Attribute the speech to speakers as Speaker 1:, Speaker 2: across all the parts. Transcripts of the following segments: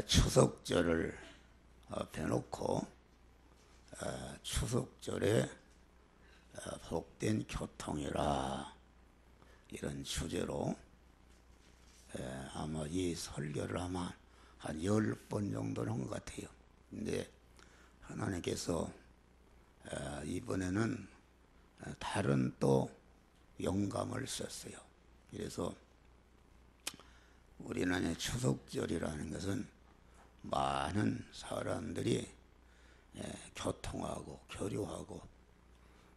Speaker 1: 추석절을 펴놓고 추석절에 복된 교통이라 이런 주제로 아마 이 설교를 아마 한 10번 정도는 한 것 같아요. 근데 하나님께서 이번에는 다른 또 영감을 썼어요. 그래서 우리나라의 추석절이라는 것은 많은 사람들이 교통하고 교류하고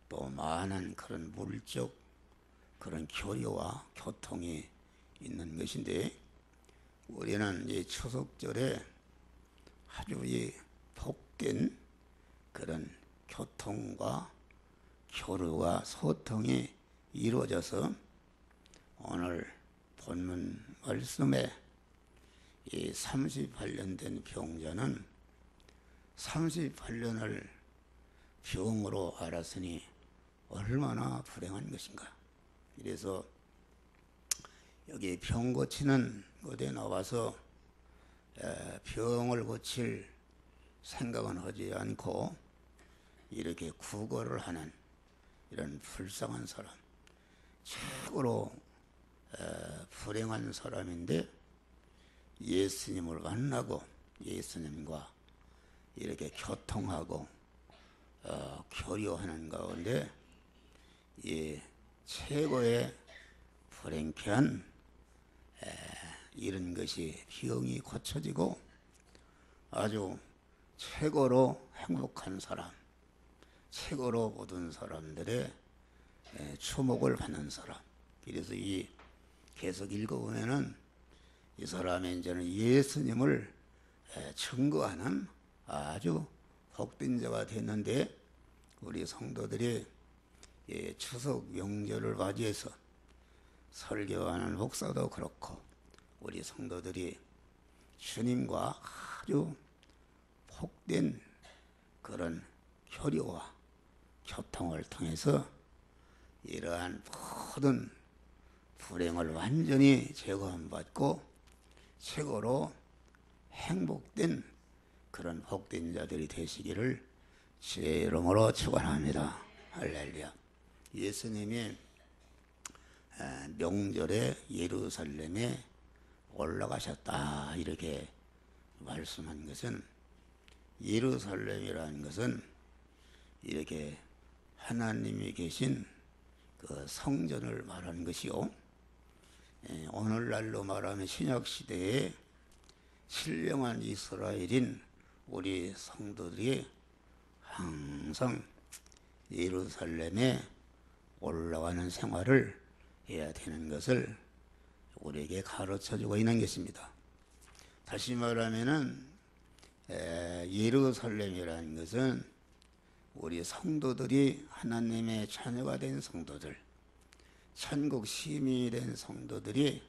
Speaker 1: 또 많은 그런 물적 그런 교류와 교통이 있는 것인데, 우리는 이 추석절에 아주 이 복된 그런 교통과 교류와 소통이 이루어져서 오늘 본문 말씀에 이 38년 된 병자는 38년을 병으로 앓았으니 얼마나 불행한 것인가. 그래서 여기 병 고치는 곳에 나와서 병을 고칠 생각은 하지 않고 이렇게 구걸을 하는 이런 불쌍한 사람, 최고로 불행한 사람인데, 예수님을 만나고 예수님과 이렇게 교통하고 교류하는 가운데 이 최고의 불행한 이런 것이 병이 고쳐지고 아주 최고로 행복한 사람, 최고로 모든 사람들의 주목을 받는 사람. 그래서 이 계속 읽어보면은 이 사람이 이제는 예수님을 증거하는 아주 복된 자가 됐는데, 우리 성도들이 추석 명절을 맞이해서 설교하는 목사도 그렇고 우리 성도들이 주님과 아주 복된 그런 교류와 교통을 통해서 이러한 모든 불행을 완전히 제거함받고 최고로 행복된 그런 복된 자들이 되시기를 주의 이름으로 축원합니다. 할렐루야. 예수님이 명절에 예루살렘에 올라가셨다 이렇게 말씀한 것은, 예루살렘이라는 것은 이렇게 하나님이 계신 그 성전을 말하는 것이요, 오늘날로 말하면 신약시대에 신령한 이스라엘인 우리 성도들이 항상 예루살렘에 올라가는 생활을 해야 되는 것을 우리에게 가르쳐주고 있는 것입니다. 다시 말하면은 예루살렘이라는 것은 우리 성도들이 하나님의 자녀가 된 성도들, 천국 시민이 된 성도들이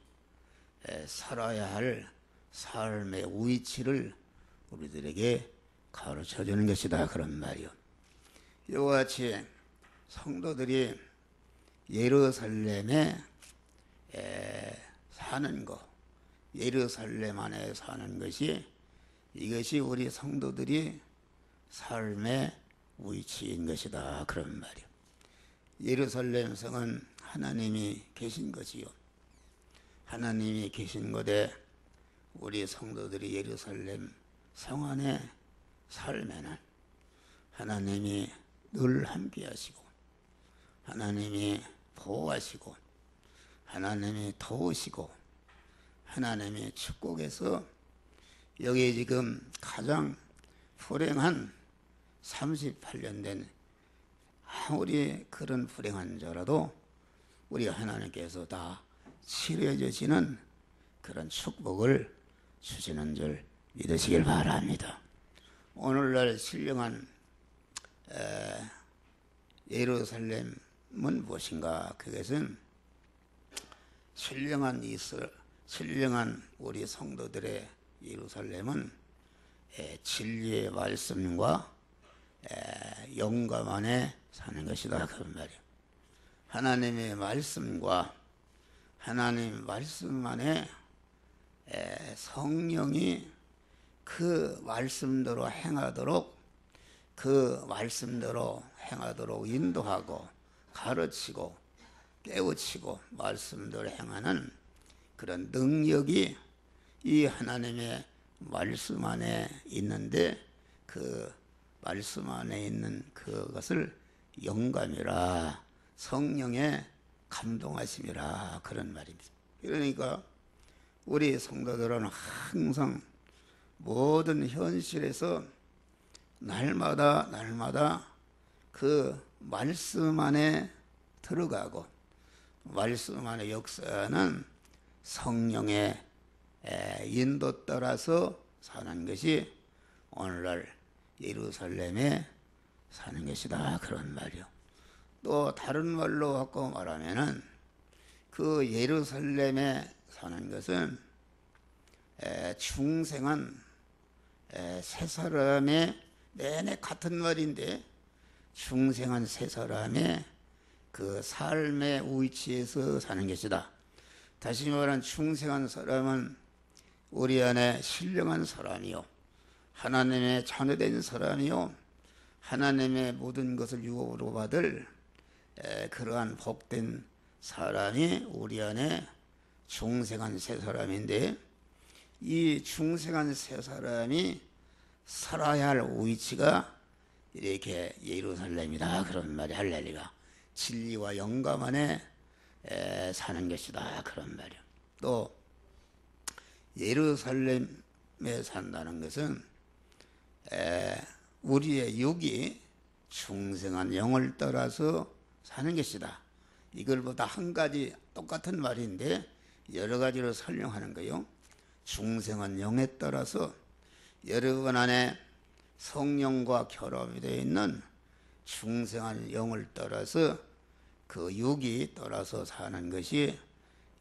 Speaker 1: 살아야 할 삶의 위치를 우리들에게 가르쳐주는 것이다, 그런 말이요. 이와 같이 성도들이 예루살렘에 사는 것, 예루살렘 안에 사는 것이, 이것이 우리 성도들이 삶의 위치인 것이다, 그런 말이요. 예루살렘 성은 하나님이 계신 것이요, 하나님이 계신 곳에 우리 성도들이 예루살렘 성 안에 살면은 하나님이 늘 함께 하시고 하나님이 보호하시고 하나님이 도우시고 하나님의 축복에서 여기 지금 가장 불행한 38년 된 아무리 그런 불행한 자라도 우리 하나님께서 다 치료해 주시는 그런 축복을 주시는 줄 믿으시길 바랍니다. 오늘날 신령한 예루살렘은 무엇인가? 그것은 신령한 우리 성도들의 예루살렘은 진리의 말씀과 영감 안에 사는 것이다, 그런 말이에요. 하나님의 말씀과 하나님 말씀 안에 성령이 그 말씀대로 행하도록 인도하고 가르치고 깨우치고 말씀대로 행하는 그런 능력이 이 하나님의 말씀 안에 있는데, 그 말씀 안에 있는 그것을 영감이라, 성령의 감동하심이라, 그런 말입니다. 그러니까 우리 성도들은 항상 모든 현실에서 날마다 그 말씀 안에 들어가고 말씀 안에 역사하는 성령의 인도 따라서 사는 것이 오늘날 예루살렘에 사는 것이다, 그런 말이요. 또 다른 말로 바꿔 말하면은 그 예루살렘에 사는 것은 중생한 세 사람의, 내내 같은 말인데 중생한 세 사람의 그 삶의 위치에서 사는 것이다. 다시 말하면 중생한 사람은 우리 안에 신령한 사람이요, 하나님의 자녀된 사람이요, 하나님의 모든 것을 유업으로 받을 그러한 복된 사람이 우리 안에 중생한 세 사람인데, 이 중생한 세 사람이 살아야 할 위치가 이렇게 예루살렘이다, 그런 말이, 할렐루야. 진리와 영감 안에 사는 것이다, 그런 말이요. 또 예루살렘에 산다는 것은 우리의 육이 중생한 영을 따라서 사는 것이다. 이걸보다 한 가지 똑같은 말인데 여러 가지로 설명하는 거요. 중생한 영에 따라서 여러분 안에 성령과 결합이 되어 있는 중생한 영을 따라서 그 육이 따라서 사는 것이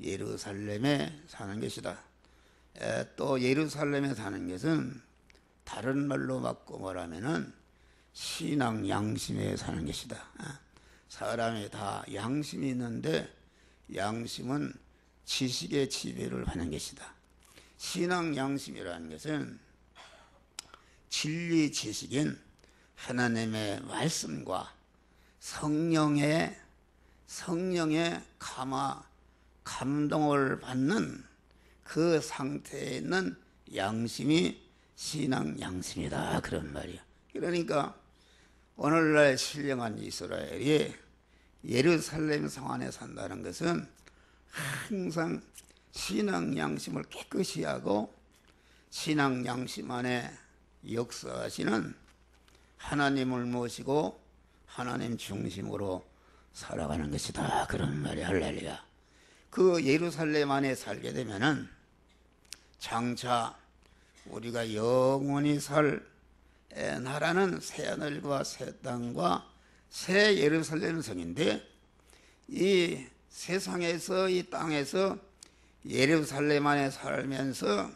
Speaker 1: 예루살렘에 사는 것이다. 또 예루살렘에 사는 것은 다른 말로 바꿔 말하면은 신앙 양심에 사는 것이다. 사람이 다 양심이 있는데 양심은 지식의 지배를 하는 것이다. 신앙 양심이라는 것은 진리 지식인 하나님의 말씀과 성령의 감동을 받는 그 상태에 있는 양심이 신앙 양심이다, 그런 말이야. 그러니까 오늘날 신령한 이스라엘이 예루살렘 성 안에 산다는 것은 항상 신앙 양심을 깨끗이 하고 신앙 양심 안에 역사하시는 하나님을 모시고 하나님 중심으로 살아가는 것이다, 그런 말이, 할렐루야. 그 예루살렘 안에 살게 되면은 장차 우리가 영원히 살 나라는 새하늘과 새 땅과 새 예루살렘 성인데, 이 세상에서, 이 땅에서 예루살렘 안에 살면서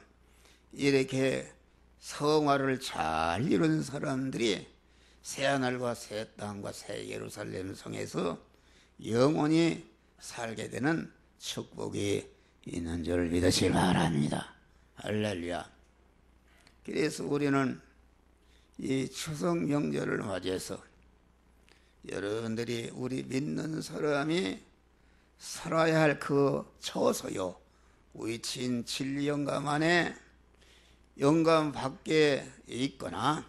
Speaker 1: 이렇게 성화를 잘 이룬 사람들이 새하늘과 새 땅과 새 예루살렘 성에서 영원히 살게 되는 축복이 있는 줄 믿으시기 바랍니다. 할렐루야. 그래서 우리는 이 추석 명절을 맞이해서 여러분들이 우리 믿는 사람이 살아야 할 그 처소요, 위치인 진리 영감 안에 영감 밖에 있거나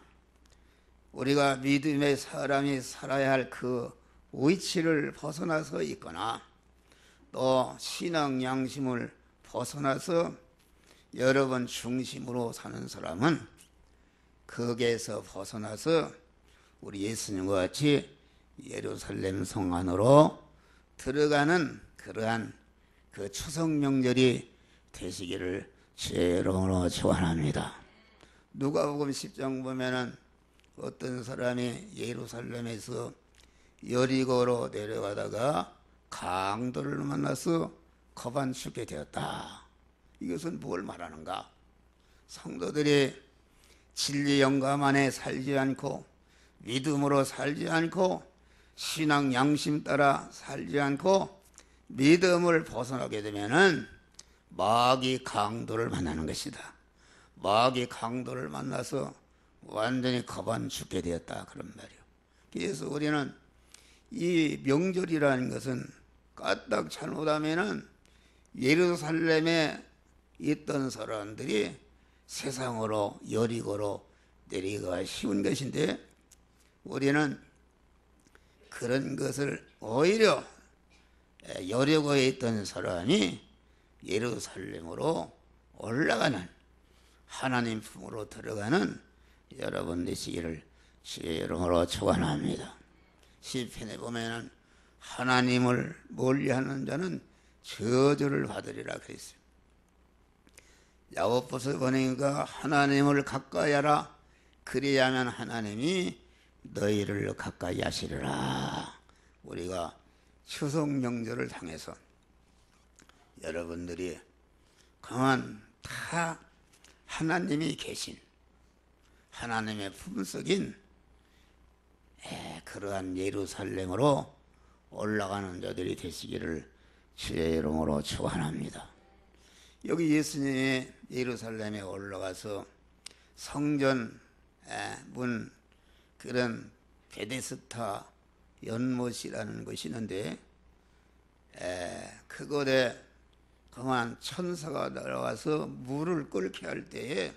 Speaker 1: 우리가 믿음의 사람이 살아야 할 그 위치를 벗어나서 있거나 또 신앙 양심을 벗어나서 여러분 중심으로 사는 사람은 거기에서 벗어나서 우리 예수님과 같이 예루살렘 성 안으로 들어가는 그러한 그 추석 명절이 되시기를 주의 이름으로 축원합니다. 누가복음 10장 보면은 어떤 사람이 예루살렘에서 여리고로 내려가다가 강도를 만나서 겁안 죽게 되었다. 이것은 뭘 말하는가? 성도들이 진리 영감 안에 살지 않고 믿음으로 살지 않고 신앙 양심 따라 살지 않고 믿음을 벗어나게 되면은 마귀 강도를 만나는 것이다. 마귀 강도를 만나서 완전히 가반 죽게 되었다 그런 말이에요. 그래서 우리는 이 명절이라는 것은 까딱 잘못하면은 예루살렘에 있던 사람들이 세상으로 여리고로 내리기가 쉬운 것인데 우리는 그런 것을 오히려 여리고에 있던 사람이 예루살렘으로 올라가는 하나님 품으로 들어가는 여러분 되시기를 주의 이름으로 축원합니다. 시편에 보면은 하나님을 멀리하는 자는 저주를 받으리라 그랬어요. 야고보서 보니까 하나님을 가까이 하라 그리하면 하나님이 너희를 가까이 하시리라. 우리가 추석 명절을 당해서 여러분들이 그만 다 하나님이 계신 하나님의 품속인 그러한 예루살렘으로 올라가는 자들이 되시기를 주의 이름으로 축원합니다. 여기 예수님이 예루살렘에 올라가서 성전 문 그런 베데스다 연못이라는 것이 있는데 그곳에 그만 천사가 날아와서 물을 끓게 할 때에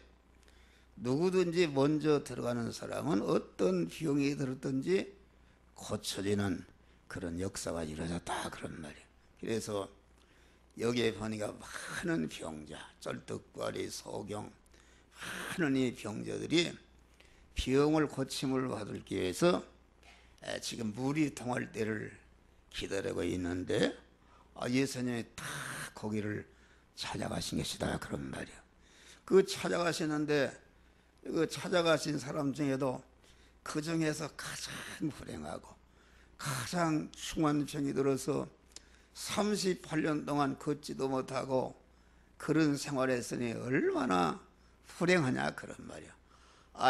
Speaker 1: 누구든지 먼저 들어가는 사람은 어떤 병이 들었든지 고쳐지는 그런 역사가 이루어졌다 그런 말이에요. 그래서 여기에 보니까 많은 병자, 쩔뚝과리, 소경 많은 이 병자들이 병을 고침을 받기 위해서 지금 물이 통할 때를 기다리고 있는데 예수님이 다 거기를 찾아가신 것이다 그런 말이에요. 그 찾아가시는데 그 찾아가신 사람 중에도 그 중에서 가장 불행하고 가장 흉한 병이 들어서 38년 동안 걷지도 못하고 그런 생활했으니 얼마나 불행하냐 그런 말이야.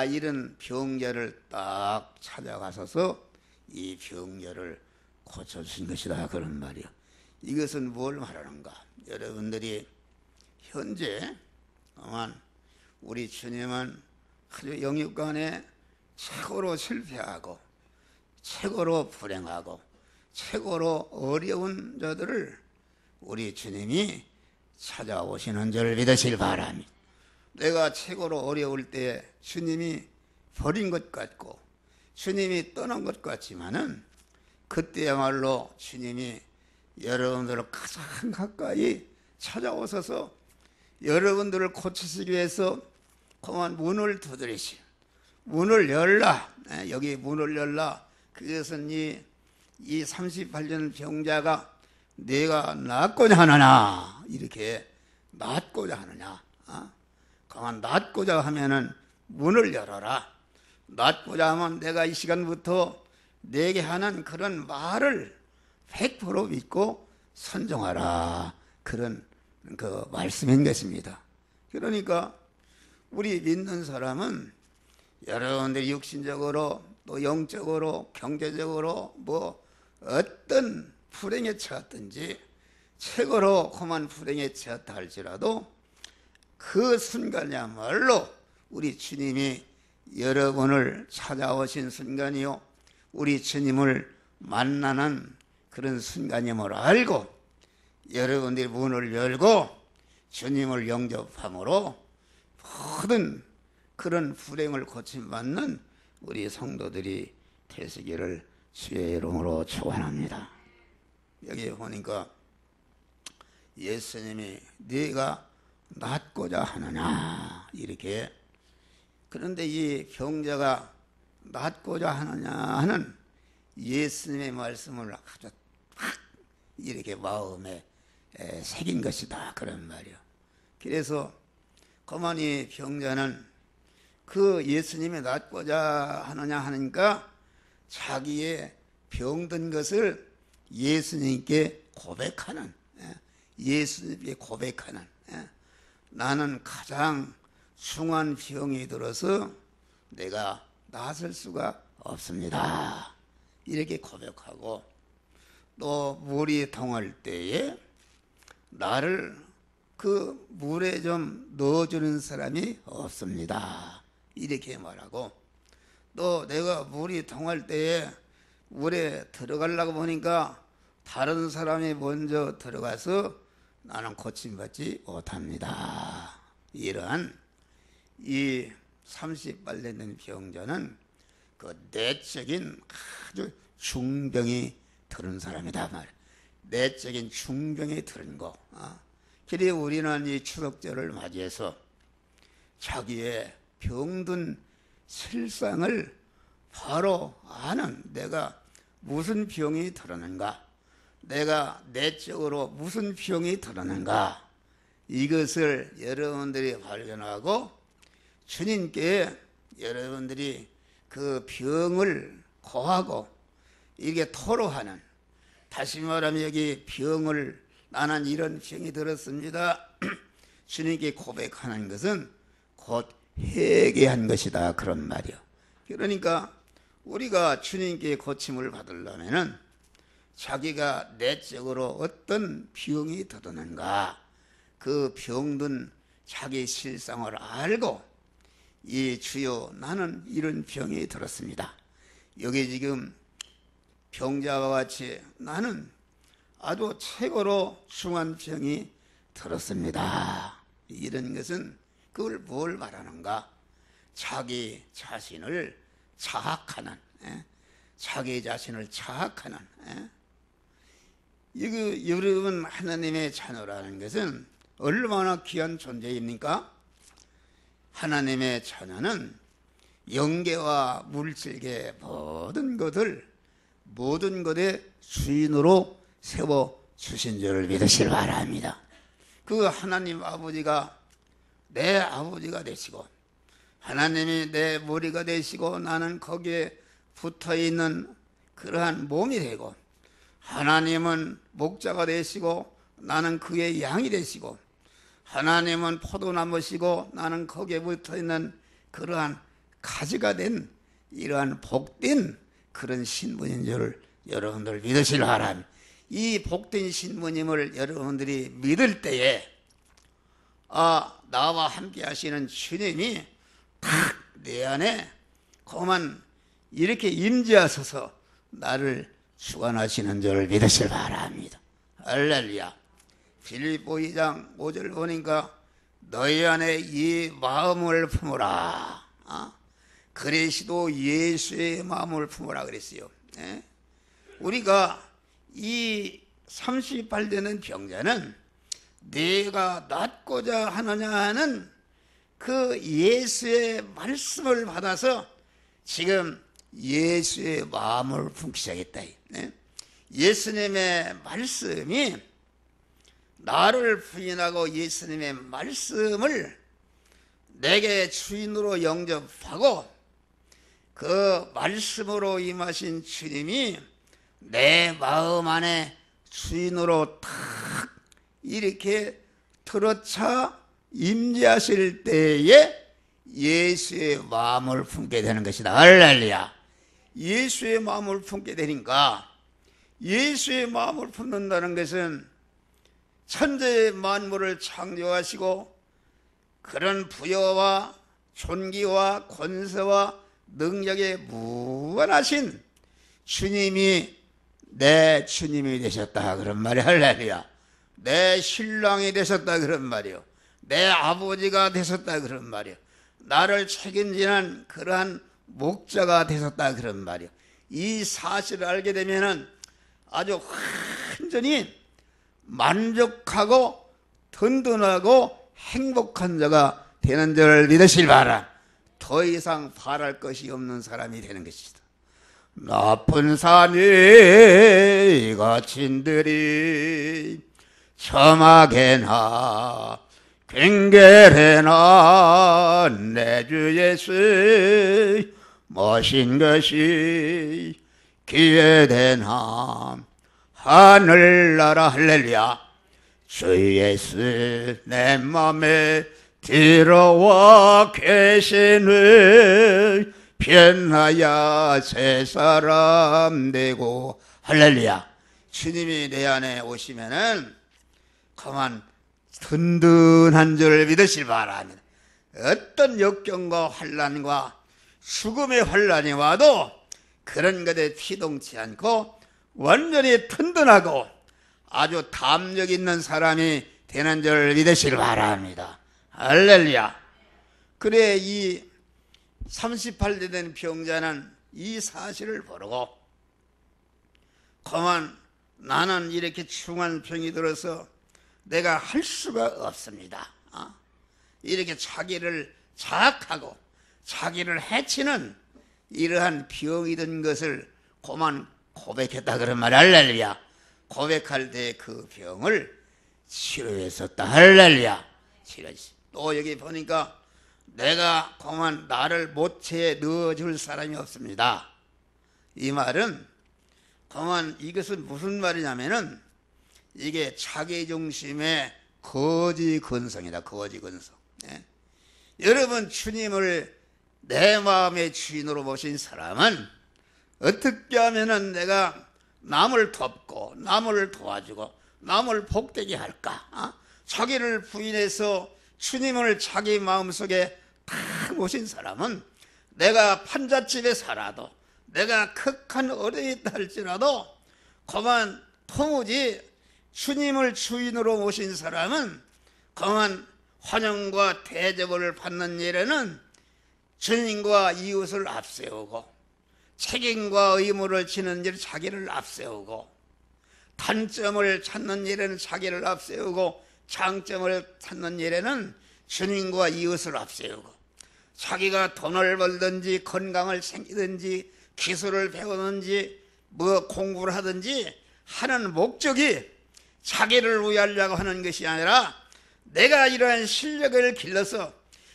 Speaker 1: 이런 병자를 딱 찾아가셔서 이 병자를 고쳐주신 것이다 그런 말이야. 이것은 뭘 말하는가? 여러분들이 현재 우리 주님은 아주 영육간에 최고로 실패하고 최고로 불행하고 최고로 어려운 자들을 우리 주님이 찾아오시는 줄 믿으시길 바랍니다. 내가 최고로 어려울 때 주님이 버린 것 같고 주님이 떠난 것 같지만은 그때야말로 주님이 여러분들을 가장 가까이 찾아오셔서 여러분들을 고치시기 위해서 그만 문을 두드리시 문을 열라. 여기 문을 열라. 그것은 이 38년 병자가 내가 낫고자 하느냐 이렇게 낫고자 하느냐 그만 낫고자 하면은 문을 열어라. 낫고자 하면 내가 이 시간부터 내게 하는 그런 말을 100% 믿고 선종하라. 그런 그 말씀인 것입니다. 그러니까 우리 믿는 사람은 여러분들이 육신적으로 또 영적으로 경제적으로 뭐 어떤 불행에 처했든지 최고로 험한 불행에 처했다 할지라도 그 순간이야말로 우리 주님이 여러분을 찾아오신 순간이요 우리 주님을 만나는 그런 순간임을 알고 여러분들이 문을 열고 주님을 영접함으로 모든 그런 불행을 고침받는 우리 성도들이 되시기를 주의 이름으로 축원합니다. 여기 보니까 예수님이 네가 낫고자 하느냐 이렇게 그런데 이 병자가 낫고자 하느냐 하는 예수님의 말씀을 아주 팍 이렇게 마음에 새긴 것이다 그런 말이요. 그래서 가만히 병자는 그 예수님이 낫고자 하느냐 하니까 자기의 병든 것을 예수님께 고백하는 예수님께 고백하는 나는 가장 중한 병이 들어서 내가 낫을 수가 없습니다. 이렇게 고백하고 또 물이 통할 때에 나를 그 물에 좀 넣어주는 사람이 없습니다. 이렇게 말하고, 또 내가 물이 통할 때에 물에 들어가려고 보니까 다른 사람이 먼저 들어가서 나는 고침받지 못합니다. 이러한 이 30발 되는 병자는 그 내적인 아주 중병이 들은 사람이다 말. 내적인 중병이 들은 거. 그래 우리는 이 추석절을 맞이해서 자기의 병든 실상을 바로 아는, 내가 무슨 병이 들었는가, 내가 내적으로 무슨 병이 들었는가, 이것을 여러분들이 발견하고 주님께 여러분들이 그 병을 고하고 이게 토로하는, 다시 말하면 여기 병을, 나는 이런 병이 들었습니다, 주님께 고백하는 것은 곧 회개한 것이다, 그런 말이요. 그러니까 우리가 주님께 고침을 받으려면은 자기가 내적으로 어떤 병이 들었는가, 그 병든 자기 실상을 알고, 이 주여 나는 이런 병이 들었습니다, 여기 지금 병자와 같이 나는 아주 최고로 중한 병이 들었습니다, 이런 것은 그걸 뭘 말하는가, 자기 자신을 자학하는, 자기 자신을 자학하는, 이거 여러분 하나님의 자녀라는 것은 얼마나 귀한 존재입니까? 하나님의 자녀는 영계와 물질계 모든 것의 주인으로 세워주신 줄을 믿으시기 바랍니다. 그 하나님 아버지가 내 아버지가 되시고, 하나님이 내 머리가 되시고, 나는 거기에 붙어있는 그러한 몸이 되고, 하나님은 목자가 되시고 나는 그의 양이 되시고, 하나님은 포도나무시고 나는 거기에 붙어있는 그러한 가지가 된 이러한 복된 그런 신부인 줄을 여러분들 믿으시기 바랍니다. 이 복된 신부님을 여러분들이 믿을 때에 나와 함께 하시는 주님이 딱 내 안에 그만 이렇게 임재하셔서 나를 주관하시는 줄을 믿으시기 바랍니다. 할렐루야. 빌립보 2장 5절 보니까 너희 안에 이 마음을 품으라. 그리스도 예수의 마음을 품으라 그랬어요. 우리가 이 30발 되는 병자는 내가 낫고자 하느냐 하는 그 예수의 말씀을 받아서 지금 예수의 마음을 품기 시작했다. 예수님의 말씀이, 나를 부인하고 예수님의 말씀을 내게 주인으로 영접하고 그 말씀으로 임하신 주님이 내 마음 안에 주인으로 탁 이렇게 들어차 임재하실 때에 예수의 마음을 품게 되는 것이다. 할렐루야. 예수의 마음을 품게 되니까, 예수의 마음을 품는다는 것은 천재 만물을 창조하시고 그런 부여와 존귀와 권세와 능력에 무한하신 주님이 내 주님이 되셨다, 그런 말이 할렐루야. 내 신랑이 되셨다, 그런 말이요. 내 아버지가 되셨다, 그런 말이요. 나를 책임지는 그러한 목자가 되셨다, 그런 말이요. 이 사실을 알게 되면은 아주 완전히 만족하고 든든하고 행복한 자가 되는 줄을 믿으시기 바라. 더 이상 바랄 것이 없는 사람이 되는 것이다. 나쁜 산이 거친들이 첨하게나 괭결해나 내 주 예수 모신 것이 기회되나 하늘나라. 할렐루야. 주 예수 내 맘에 들어와 계시는 변하여 새 사람 되고. 할렐루야. 주님이 내 안에 오시면은 그만 든든한 줄 믿으실 바랍니다. 어떤 역경과 환난과 죽음의 환난이 와도 그런 것에 피동치 않고 완전히 든든하고 아주 담력 있는 사람이 되는 줄 믿으시길 바랍니다. 할렐루야. 그래 이 38대 된 병자는 이 사실을 모르고 그만 나는 이렇게 중한 병이 들어서 내가 할 수가 없습니다. 이렇게 자기를 자학하고 자기를 해치는 이러한 병이 든 것을 그만 고백했다 그런 말. 할렐루야. 고백할 때 그 병을 치료했었다. 할렐루야. 치료했어. 또 여기 보니까 내가 그만 나를 모체에 넣어줄 사람이 없습니다. 이 말은 그만 이것은 무슨 말이냐면은 이게 자기중심의 거지 근성이다. 거지 근성. 예? 여러분 주님을 내 마음의 주인으로 모신 사람은 어떻게 하면은 내가 남을 돕고 남을 도와주고 남을 복되게 할까? 자기를 부인해서 주님을 자기 마음속에 다 모신 사람은 내가 판잣집에 살아도 내가 극한 어려움이 있다 할지라도 그만 도무지 주님을 주인으로 모신 사람은 그만 환영과 대접을 받는 일에는 주님과 이웃을 앞세우고 책임과 의무를 지는 일 자기를 앞세우고 단점을 찾는 일에는 자기를 앞세우고 장점을 찾는 일에는 주님과 이웃을 앞세우고 자기가 돈을 벌든지 건강을 챙기든지 기술을 배우든지 뭐 공부를 하든지 하는 목적이 자기를 위하려고 하는 것이 아니라 내가 이러한 실력을 길러서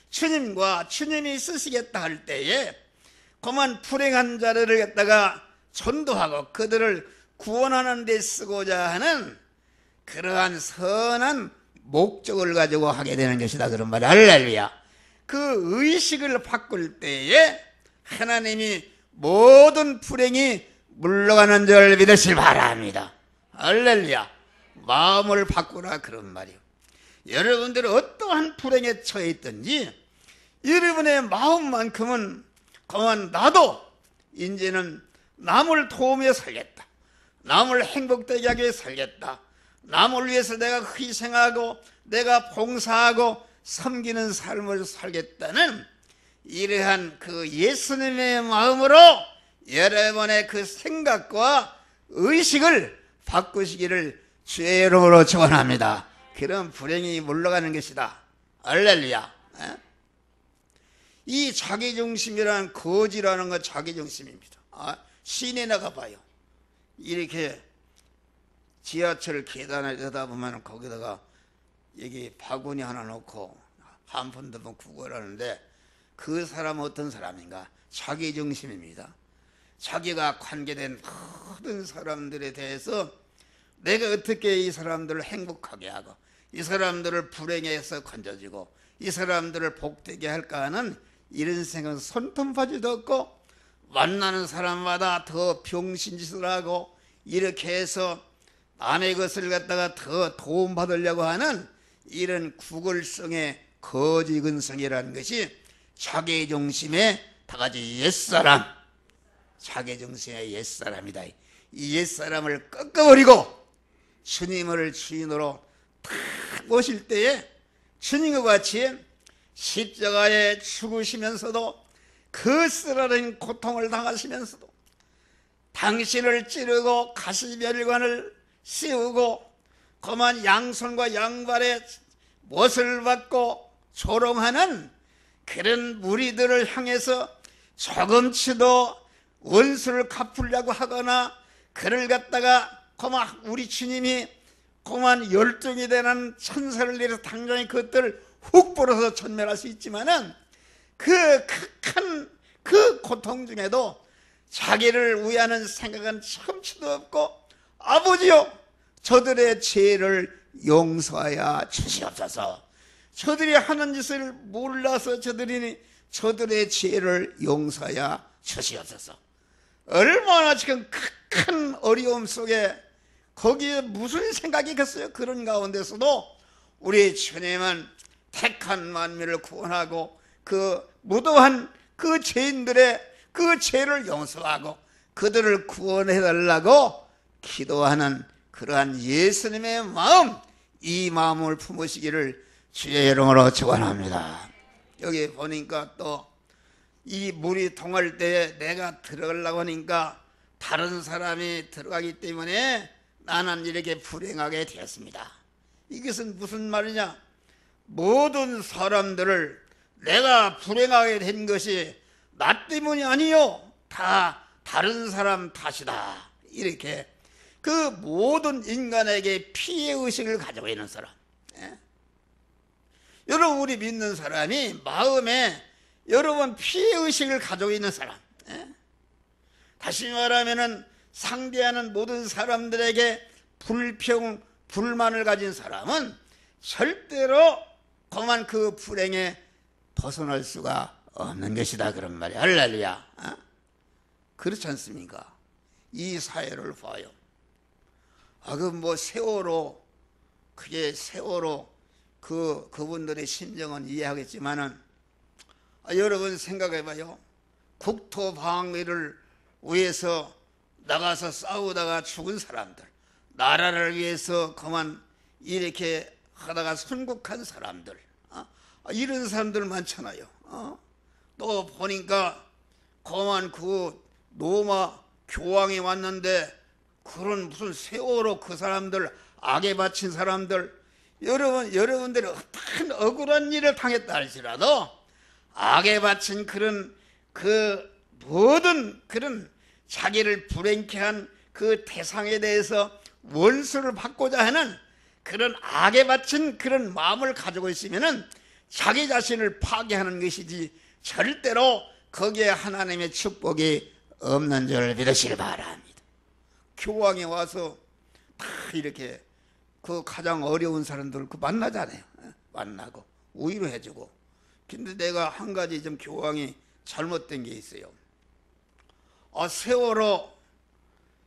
Speaker 1: 주님과 주님이 쓰시겠다 할 때에 그만 불행한 자들을 갖다가 전도하고 그들을 구원하는 데 쓰고자 하는 그러한 선한 목적을 가지고 하게 되는 것이다 그런 말이야. 할렐루야. 그 의식을 바꿀 때에 하나님이 모든 불행이 물러가는 줄 믿으시기 바랍니다. 할렐루야. 마음을 바꾸라 그런 말이요. 여러분들이 어떠한 불행에 처해 있든지 여러분의 마음만큼은 그만 나도 이제는 남을 도우며 살겠다. 남을 행복되게 하기 위해 살겠다. 남을 위해서 내가 희생하고 내가 봉사하고 섬기는 삶을 살겠다는 이러한 그 예수님의 마음으로 여러분의 그 생각과 의식을 바꾸시기를 주의 이름으로 축원합니다. 그런 불행이 물러가는 것이다. 할렐루야. 이 자기중심이라는 거지라는 건 자기중심입니다. 시내 나가봐요. 이렇게 지하철 계단을 내다보면 거기다가 여기 바구니 하나 놓고 한 푼도 못 구걸하는데 그 사람은 어떤 사람인가? 자기중심입니다. 자기가 관계된 모든 사람들에 대해서 내가 어떻게 이 사람들을 행복하게 하고 이 사람들을 불행에서 건져주고 이 사람들을 복되게 할까 하는 이런 생각은 손톱바지도 없고 만나는 사람마다 더 병신짓을 하고 이렇게 해서 남의 것을 갖다가 더 도움받으려고 하는 이런 구걸성의 거지근성이라는 것이 자기중심의 다가지 옛사람, 자기중심의 옛사람이다. 이 옛사람을 꺾어버리고 주님을 주인으로 탁 모실 때에 주님과 같이 십자가에 죽으시면서도 그 쓰라린 고통을 당하시면서도 당신을 찌르고 가시멸관을 씌우고 그만 양손과 양발에 못을 받고 조롱하는 그런 무리들을 향해서 조금치도 원수를 갚으려고 하거나 그를 갖다가 그만 우리 주님이 그만 열중이 되는 천사를 내려서 당장에 그것들을 훅 불어서 전멸할 수 있지만은 그 극한 그 고통 중에도 자기를 위하는 생각은 참치도 없고 아버지요 저들의 죄를 용서하여 주시옵소서. 저들이 하는 짓을 몰라서 저들의 죄를 용서하여 주시옵소서. 얼마나 지금 큰 어려움 속에 거기에 무슨 생각이 있겠어요? 그런 가운데서도 우리 주님은 택한 만민을 구원하고 그 무도한 그 죄인들의 그 죄를 용서하고 그들을 구원해달라고 기도하는 그러한 예수님의 마음, 이 마음을 품으시기를 주의 이름으로 축원합니다. 여기 보니까 또 이 물이 동할 때에 내가 들어가려고 하니까 다른 사람이 들어가기 때문에 나는 이렇게 불행하게 되었습니다. 이것은 무슨 말이냐? 모든 사람들을 내가 불행하게 된 것이 나 때문이 아니요, 다 다른 사람 탓이다. 이렇게 그 모든 인간에게 피해의식을 가지고 있는 사람. 여러분, 우리 믿는 사람이 마음에 여러분 피해의식을 가지고 있는 사람. 다시 말하면 상대하는 모든 사람들에게 불만을 가진 사람은 절대로 그만 그 불행에 벗어날 수가 없는 것이다, 그런 말이야. 할렐루야. 그렇지 않습니까? 이 사회를 봐요. 그 세월호, 그게 세월호 그분들의 심정은 이해하겠지만은 여러분 생각해봐요. 국토 방위를 위해서 나가서 싸우다가 죽은 사람들, 나라를 위해서 그만 이렇게 하다가 순국한 사람들, 이런 사람들 많잖아요. 또 보니까 그만 그 로마 교황이 왔는데 그런 무슨 세월호 그 사람들, 악에 바친 사람들, 여러분들이 어떤 억울한 일을 당했다 할지라도 악에 바친 그런 그 모든 그런 자기를 불행케 한 그 대상에 대해서 원수를 받고자 하는 그런 악에 바친 그런 마음을 가지고 있으면은 자기 자신을 파괴하는 것이지 절대로 거기에 하나님의 축복이 없는 줄 믿으시기 바랍니다. 교황이 와서 다 이렇게 그 가장 어려운 사람들 그 만나잖아요. 만나고 위로해주고. 근데 내가 한 가지 좀 교황이 잘못된 게 있어요.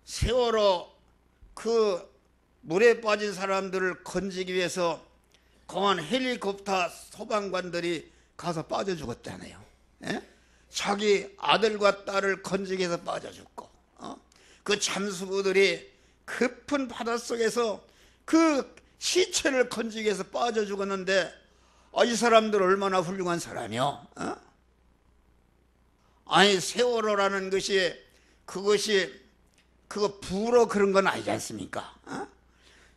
Speaker 1: 세월호 그 물에 빠진 사람들을 건지기 위해서 공안 헬리콥터 소방관들이 가서 빠져 죽었잖아요. 자기 아들과 딸을 건지기 위해서 빠져 죽고, 그 잠수부들이 깊은 바닷속에서 그 시체를 건지기 위해서 빠져 죽었는데 이 사람들 얼마나 훌륭한 사람이요. 아니 세월호라는 것이 그거 부러 그런 건 아니지 않습니까?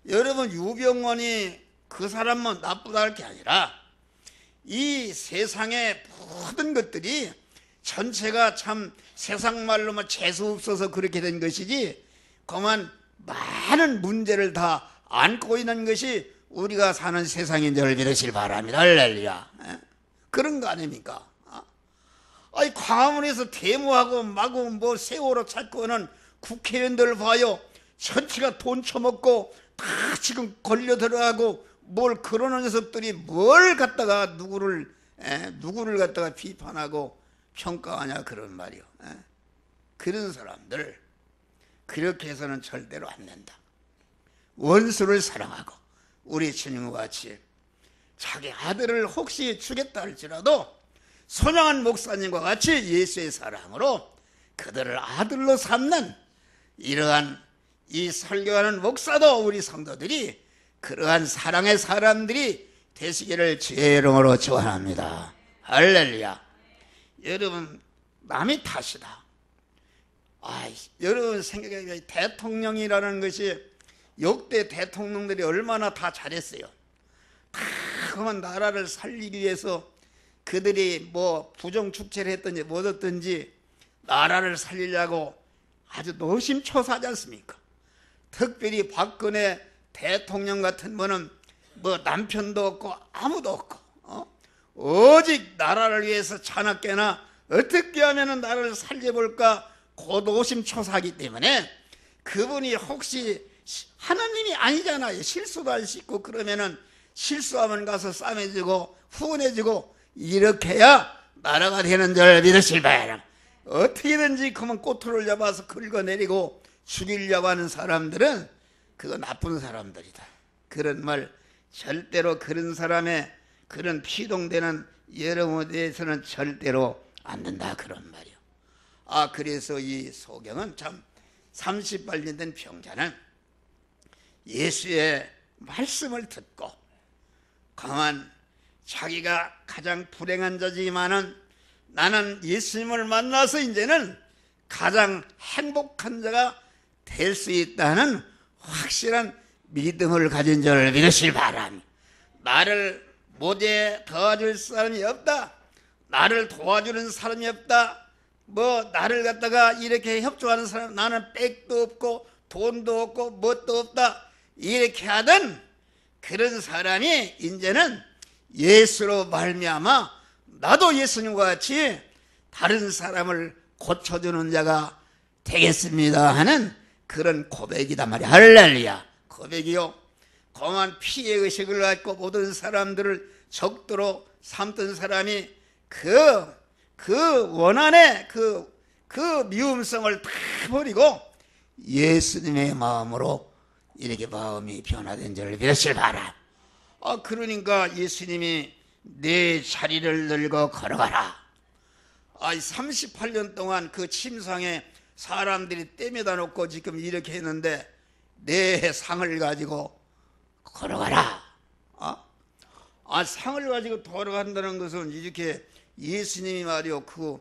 Speaker 1: 여러분, 유병원이 그 사람만 나쁘다 할 게 아니라 이 세상의 모든 것들이 전체가 참 세상 말로 재수 없어서 그렇게 된 것이지 그만 많은 문제를 다 안고 있는 것이 우리가 사는 세상인 줄 믿으시길 바랍니다. 할렐루야. 그런 거 아닙니까? 아니 광화문에서 데모하고 마구 세월호 찾고 하는 국회의원들 봐요. 전체가 돈 처먹고 다 지금 걸려 들어가고 뭘 그러는 녀석들이 뭘 갖다가 누구를 갖다가 비판하고 평가하냐 그런 말이요. 그런 사람들 그렇게 해서는 절대로 안 된다. 원수를 사랑하고 우리 주님과 같이 자기 아들을 혹시 주겠다 할지라도 손양한 목사님과 같이 예수의 사랑으로 그들을 아들로 삼는 이러한 이 설교하는 목사도 우리 성도들이 그러한 사랑의 사람들이 되시기를 주의 이름으로 축원합니다. 할렐루야. 여러분, 남의 탓이다. 여러분 생각해, 대통령이라는 것이 역대 대통령들이 얼마나 다 잘했어요. 다 그만 나라를 살리기 위해서 그들이 부정축제를 했든지 뭐든지 나라를 살리려고 아주 노심초사하지 않습니까? 특별히 박근혜 대통령 같은 분은 남편도 없고 아무도 없고 오직 나라를 위해서 자나깨나 어떻게 하면 나라를 살려볼까 고노심초사하기 때문에 그분이 혹시 하나님이 아니잖아요. 실수도 할 수 있고 그러면은 실수하면 가서 싸매지고 후원해주고 이렇게 해야 나라가 되는 줄 믿으실 바에는 어떻게든지 그만 꼬투를 잡아서 긁어내리고 죽이려고 하는 사람들은 그거 나쁜 사람들이다. 그런 말 절대로 그런 사람의 그런 피동되는 여러분에 대해서는 절대로 안 된다 그런 말이요. 그래서 이 소경은 참 38년 된 병자는 예수의 말씀을 듣고 가만 자기가 가장 불행한 자지만은 나는 예수님을 만나서 이제는 가장 행복한 자가 될 수 있다는 확실한 믿음을 가진 줄 믿으시기 바랍니다. 나를 못에 도와줄 사람이 없다, 나를 도와주는 사람이 없다, 나를 갖다가 이렇게 협조하는 사람, 나는 백도 없고 돈도 없고 뭣도 없다 이렇게 하던 그런 사람이 이제는 예수로 말미암아 나도 예수님과 같이 다른 사람을 고쳐주는 자가 되겠습니다 하는 그런 고백이다 말이야. 할렐루야. 고백이요. 공한 피해의식을 갖고 모든 사람들을 적도로 삼던 사람이 그 원한의 그 미움성을 다 버리고 예수님의 마음으로 이렇게 마음이 변화된 줄을 믿으실 바라. 그러니까 예수님이 내 자리를 들고 걸어가라. 38년 동안 그 침상에 사람들이 떼매다 놓고 지금 이렇게 했는데 내 상을 가지고 걸어가라. 상을 가지고 걸어간다는 것은 이렇게 예수님이 말이요 그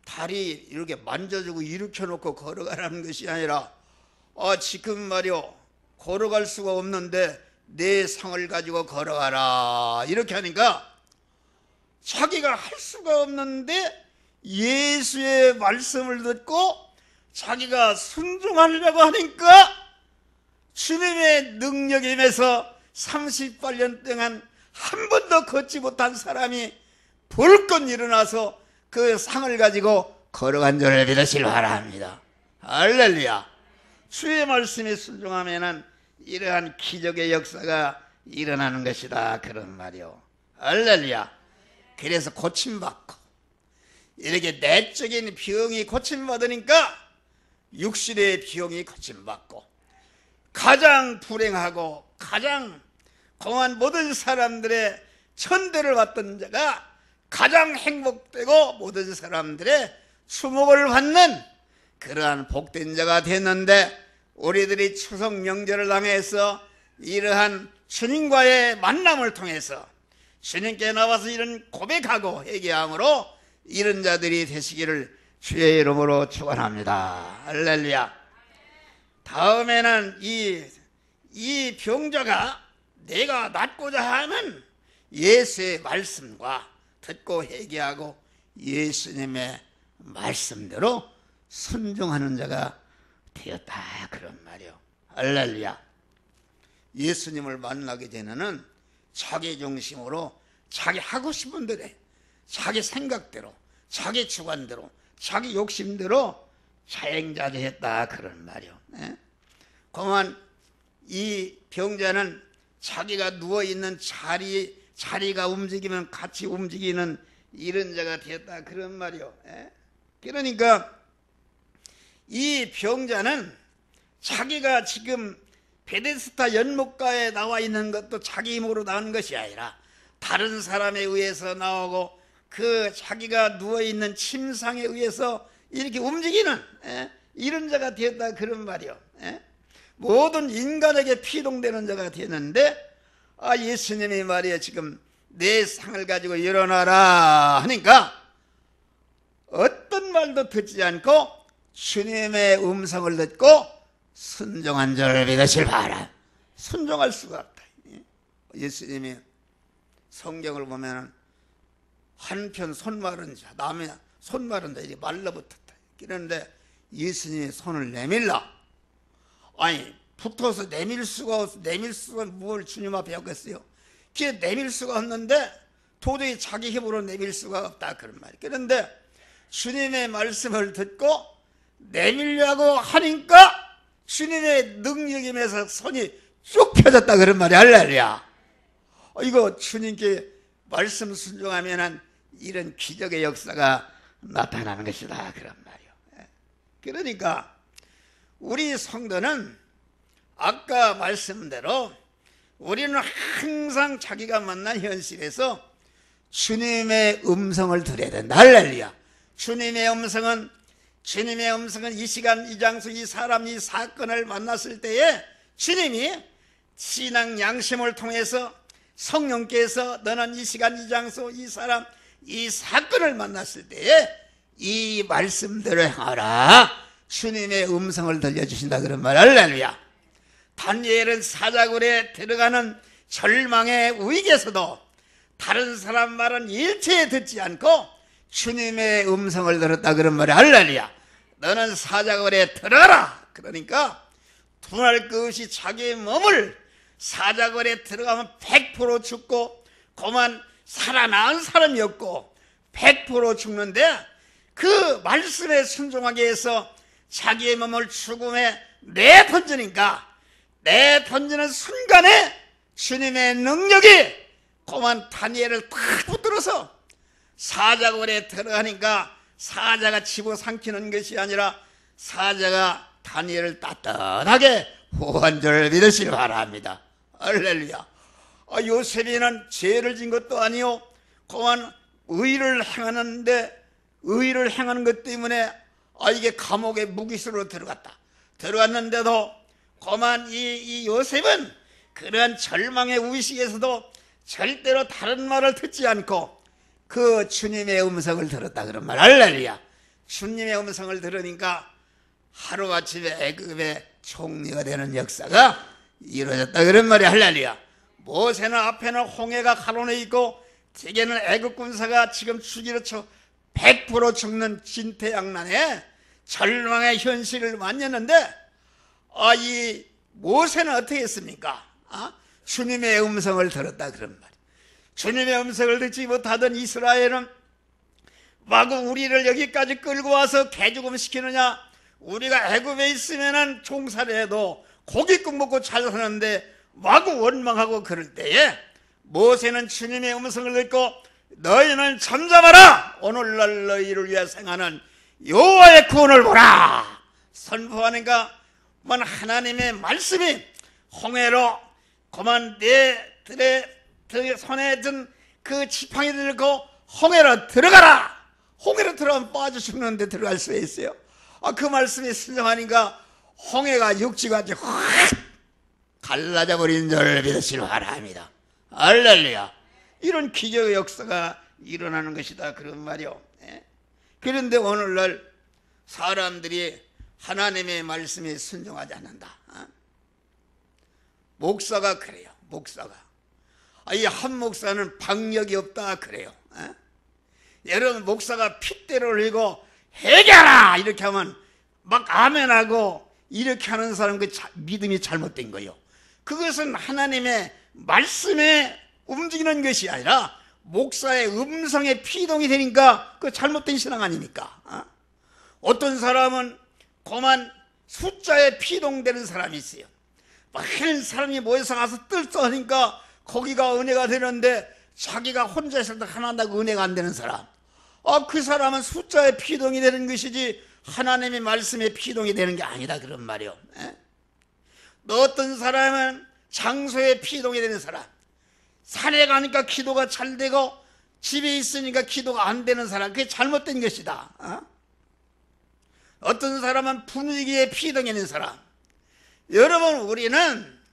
Speaker 1: 다리 이렇게 만져주고 일으켜 놓고 걸어가라는 것이 아니라 지금 말이요 걸어갈 수가 없는데 내 상을 가지고 걸어가라 이렇게 하니까 자기가 할 수가 없는데 예수의 말씀을 듣고 자기가 순종하려고 하니까 주님의 능력에 임해서 38년 동안 한 번도 걷지 못한 사람이 불끈 일어나서 그 상을 가지고 걸어간 줄을 믿으시기 바랍니다. 할렐루야. 주의 말씀에 순종하면은 이러한 기적의 역사가 일어나는 것이다 그런 말이요. 할렐루야. 그래서 고침받고 이렇게 내적인 병이 고침받으니까 육신의 병이 고침받고 가장 불행하고 가장 공한 모든 사람들의 천대를 받던 자가 가장 행복되고 모든 사람들의 주목을 받는 그러한 복된 자가 됐는데 우리들이 추석 명절을 당해서 이러한 주님과의 만남을 통해서 주님께 나와서 이런 고백하고 회개함으로 이런 자들이 되시기를 주의 이름으로 축원합니다. 할렐루야. 다음에는 이 병자가 내가 낫고자 하는 예수의 말씀과 듣고 회개하고 예수님의 말씀대로 순종하는 자가 되었다 그런 말이요. 할렐루야. 예수님을 만나게 되면은 자기 중심으로 자기 하고 싶은 대로 자기 생각대로 자기 주관대로 자기 욕심대로 자행자 되었다 그런 말이요. 그만 이 병자는 자기가 누워있는 자리가 움직이면 같이 움직이는 이런 자가 되었다 그런 말이요. 그러니까 이 병자는 자기가 지금 베데스다 연못가에 나와 있는 것도 자기 힘으로 나온 것이 아니라 다른 사람에 의해서 나오고 그 자기가 누워있는 침상에 의해서 이렇게 움직이는 이런 자가 되었다 그런 말이요. 모든 인간에게 피동되는 자가 되었는데 예수님이 말이에요 지금 내 상을 가지고 일어나라 하니까 어떤 말도 듣지 않고 주님의 음성을 듣고 순종한 줄 믿으실 바라. 순종할 수가 없다. 예수님이 성경을 보면 한편 손마른 자 남의 손마른 자 이렇게 말라붙었다. 그런데 예수님이 손을 내밀라. 붙어서 내밀 수가 뭘 주님 앞에 했겠어요. 그게 내밀 수가 없는데 도저히 자기 힘으로 내밀 수가 없다 그런 말이에요. 그런데 주님의 말씀을 듣고 내밀려고 하니까 주님의 능력임에서 손이 쭉 펴졌다 그런 말이에요. 할렐루야. 이거 주님께 말씀 순종하면 이런 기적의 역사가 나타나는 것이다 그런 말이에요. 그러니까 우리 성도는 아까 말씀대로 우리는 항상 자기가 만난 현실에서 주님의 음성을 들어야 된다. 할렐루야. 주님의 음성은 이 시간, 이 장소, 이 사람, 이 사건을 만났을 때에 주님이 신앙 양심을 통해서 성령께서 너는 이 시간, 이 장소, 이 사람, 이 사건을 만났을 때에 이 말씀대로 행하라. 주님의 음성을 들려주신다. 그런 말. 할렐루야. 다니엘은 사자굴에 들어가는 절망의 위기에서도 다른 사람 말은 일체에 듣지 않고 주님의 음성을 들었다. 그런 말이야. 할렐루야. 너는 사자굴에 들어가라. 그러니까 분할 것 없이 자기의 몸을 사자굴에 들어가면 100% 죽고 그만 살아난 사람이 없고 100% 죽는데 그 말씀에 순종하게 해서 자기의 몸을 죽음에 내던지니까 내던지는 순간에 주님의 능력이 그만 다니엘을 탁 붙들어서 사자굴에 들어가니까 사자가 집어삼키는 것이 아니라 사자가 다니엘을 따뜻하게 후한 줄 믿으시기 바랍니다. 할렐루야. 요셉이는 죄를 진 것도 아니요 그만 의를 행하는 것 때문에 이게 감옥에 무기수로 들어갔는데도 그만 이 요셉은 그러한 절망의 위식에서도 절대로 다른 말을 듣지 않고 그 주님의 음성을 들었다. 그런 말. 할렐루야. 주님의 음성을 들으니까 하루아침에 애굽의 총리가 되는 역사가 이루어졌다. 그런 말이. 할렐루야. 모세는 앞에는 홍해가 가로내 있고 뒤에는 애굽 군사가 지금 죽이려 쳐 100% 죽는 진퇴양난에 절망의 현실을 만났는데 이 모세는 어떻게 했습니까? 주님의 음성을 들었다. 그런 말이에요. 주님의 음성을 듣지 못하던 이스라엘은 마구 우리를 여기까지 끌고 와서 개죽음 시키느냐, 우리가 애굽에 있으면은 종살이 해도 고깃국 먹고 잘 사는데 마구 원망하고 그럴 때에 모세는 주님의 음성을 듣고 너희는 잠잠하라. 오늘날 너희를 위해 생하는 여호와의 구원을 보라. 선포하니까 하나님의 말씀이 홍해로 그만 내들의 손에 든 그 지팡이 들고 홍해로 들어가라. 홍해로 들어가면 빠져 죽는데 들어갈 수 있어요. 그 말씀이 순종하니까 홍해가 육지같이 확 갈라져 버린 줄 믿으시기 바랍니다. 할렐루야. 이런 기적의 역사가 일어나는 것이다. 그런 말이요. 그런데 오늘날 사람들이 하나님의 말씀에 순종하지 않는다. 목사가 그래요. 목사가 이 한 목사는 박력이 없다 그래요. 여러분 목사가 핏대로 흘리고 해결하라 이렇게 하면 막 아멘하고 이렇게 하는 사람 그 믿음이 잘못된 거예요. 그것은 하나님의 말씀에 움직이는 것이 아니라 목사의 음성에 피동이 되니까 그 잘못된 신앙 아닙니까? 어떤 사람은 그만 숫자에 피동되는 사람이 있어요. 많은 사람이 모여서 가서 뜰떠하니까 거기가 은혜가 되는데 자기가 혼자 있을 때 하나도 은혜가 안 되는 사람. 그 사람은 숫자에 피동이 되는 것이지 하나님의 말씀에 피동이 되는 게 아니다. 그런 말이요. 또 어떤 사람은 장소에 피동이 되는 사람. 산에 가니까 기도가 잘 되고 집에 있으니까 기도가 안 되는 사람. 그게 잘못된 것이다. 어떤 사람은 분위기에 피동이 되는 사람. 여러분 우리는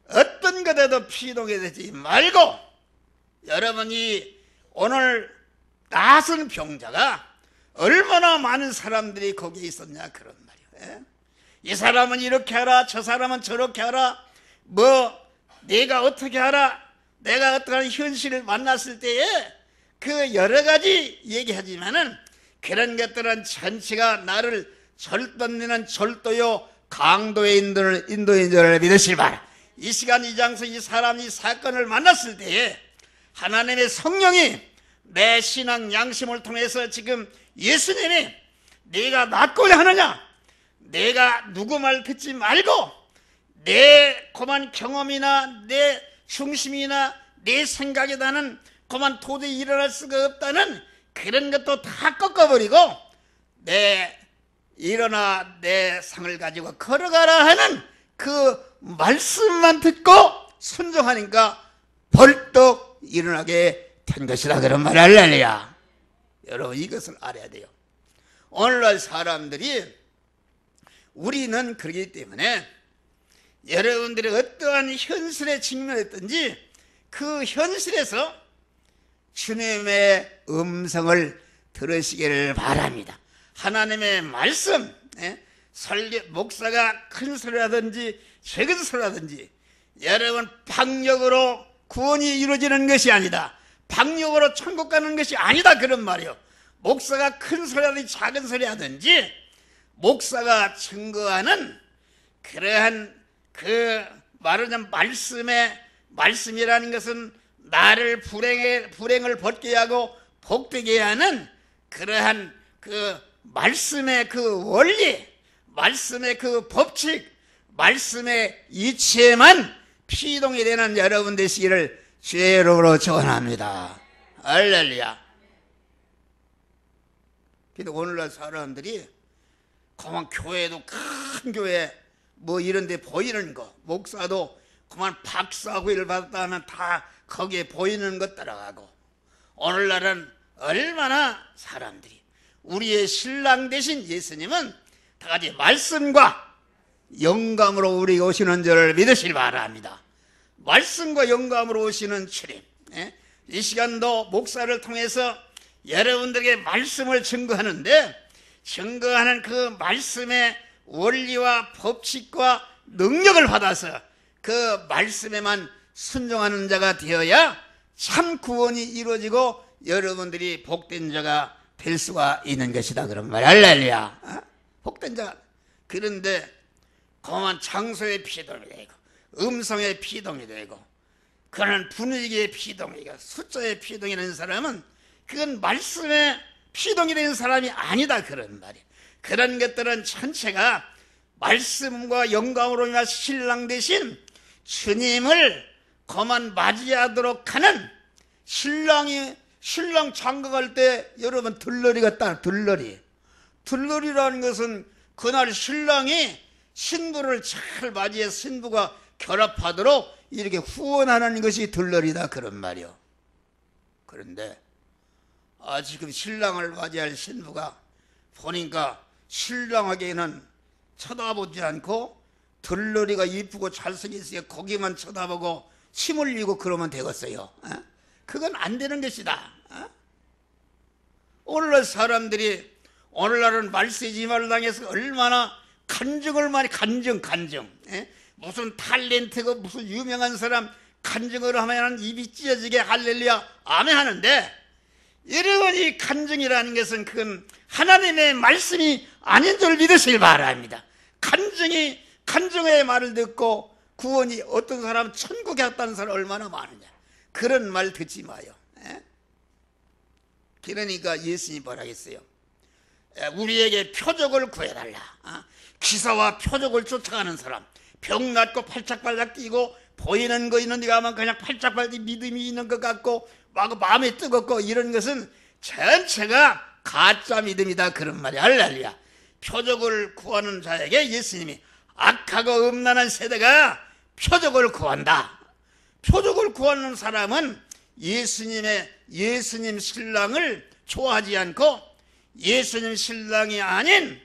Speaker 1: 어떤 것에도 피동이 되지 말고 여러분이 오늘 낯선 병자가 얼마나 많은 사람들이 거기에 있었냐 그런 말이에요. 이 사람은 이렇게 하라 저 사람은 저렇게 하라 내가 어떻게 하라 내가 어떠한 현실을 만났을 때에 그 여러 가지 얘기하지만은 그런 것들은 전체가 나를 절던내는 절도요 강도의 인도인 줄 믿으실 바라. 이 시간 이 장소 이 사람 이 사건을 만났을 때에 하나님의 성령이 내 신앙 양심을 통해서 지금 예수님이 네가 낫고자 하느냐 내가 누구 말 듣지 말고 내 그만 경험이나 내 중심이나 내 생각에 나는 그만 도저히 일어날 수가 없다는 그런 것도 다 꺾어버리고 일어나 내 상을 가지고 걸어가라 하는 그 말씀만 듣고 순종하니까 벌떡 일어나게 된 것이다. 그런 말 할렐루야. 여러분 이것을 알아야 돼요. 오늘날 사람들이 우리는 그러기 때문에 여러분들이 어떠한 현실에 직면했든지 그 현실에서 주님의 음성을 들으시기를 바랍니다. 하나님의 말씀, 목사가 큰 소리라든지 작은 소리라든지 여러분 박력으로 구원이 이루어지는 것이 아니다. 박력으로 천국 가는 것이 아니다. 그런 말이요. 목사가 큰 소리라든지 작은 소리라든지 목사가 증거하는 그러한 그 말하자면 말씀이라는 것은 나를 불행을 벗게 하고 복되게 하는 그러한 그 말씀의 그 원리, 말씀의 그 법칙, 말씀의 이치에만 피동이 되는 여러분 되시기를 주의 이름으로 축원합니다. 할렐루야. 근데 오늘날 사람들이 그만 교회도 큰 교회 뭐 이런 데 보이는 거, 목사도 그만 박사 후위를 받았다 하면 다 거기에 보이는 것 따라가고, 오늘날은 얼마나 사람들이 우리의 신랑 되신 예수님은 다 같이 말씀과 영감으로 우리에게 오시는 줄을 믿으시길 바랍니다. 말씀과 영감으로 오시는 주님, 이 시간도 목사를 통해서 여러분들에게 말씀을 증거하는데, 증거하는 그 말씀의 원리와 법칙과 능력을 받아서 그 말씀에만 순종하는 자가 되어야 참 구원이 이루어지고 여러분들이 복된 자가 될 수가 있는 것이다. 그런 말. 할렐루야. 복된 자가. 그런데 그만 장소의 피동이 되고 음성의 피동이 되고 그런 분위기의 피동이 되고 숫자의 피동이 되는 사람은 그건 말씀의 피동이 되는 사람이 아니다. 그런 말이에요. 그런 것들은 전체가 말씀과 영감으로 인한 신랑 되신 주님을 그만 맞이하도록 하는 신랑 장가갈 때 여러분 들러리가 따라 들러리라는 것은 그날 신랑이 신부를 잘 맞이해서 신부가 결합하도록 이렇게 후원하는 것이 들러리다. 그런 말이요. 그런데 지금 신랑을 맞이할 신부가 보니까 신랑에게는 쳐다보지 않고 들러리가 이쁘고 잘생겼으니까 거기만 쳐다보고 침 흘리고 그러면 되겠어요. 그건 안 되는 것이다. 오늘날 사람들이 오늘날은 말세지마를 당해서 얼마나 간증을 많이 간증 무슨 탤런트고 무슨 유명한 사람 간증을 하면 입이 찢어지게 할렐루야 아멘 하는데, 여러분이 간증이라는 것은 그건 하나님의 말씀이 아닌 줄 믿으시길 바랍니다. 간증의 말을 듣고 구원이 어떤 사람 천국에 갔다는 사람 얼마나 많으냐. 그런 말 듣지 마요. 그러니까 예수님 뭐라 했어요? 우리에게 표적을 구해달라. 기사와 표적을 쫓아가는 사람, 병 낫고 팔짝팔짝 뛰고 보이는 거 있는데 가면 그냥 팔짝팔짝 믿음이 있는 것 같고 막 마음이 뜨겁고 이런 것은 전체가 가짜 믿음이다. 그런 말이 할렐루야. 표적을 구하는 자에게 예수님이 악하고 음란한 세대가 표적을 구한다. 표적을 구하는 사람은 예수님 신랑을 좋아하지 않고 예수님 신랑이 아닌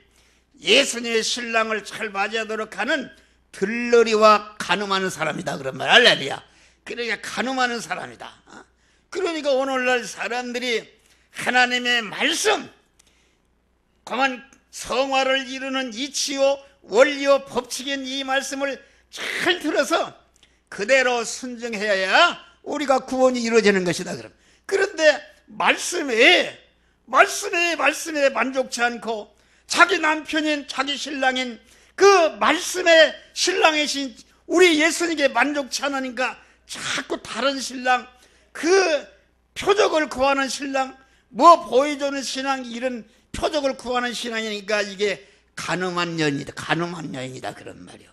Speaker 1: 예수님의 신랑을 잘 맞이하도록 하는 들러리와 간음하는 사람이다. 그런 말 할렐루야. 그러니까 간음하는 사람이다. 그러니까 오늘날 사람들이 하나님의 말씀, 그만 성화를 이루는 이치요 원리요 법칙인 이 말씀을 잘 들어서 그대로 순종해야 우리가 구원이 이루어지는 것이다. 그런데 말씀에 만족치 않고 자기 남편인 자기 신랑인 그 말씀의 신랑이신 우리 예수님께 만족치 않으니까 자꾸 다른 신랑, 그 표적을 구하는 신랑, 뭐 보여주는 신앙, 이런 표적을 구하는 신앙이니까 이게 간음한 여인이다. 그런 말이요.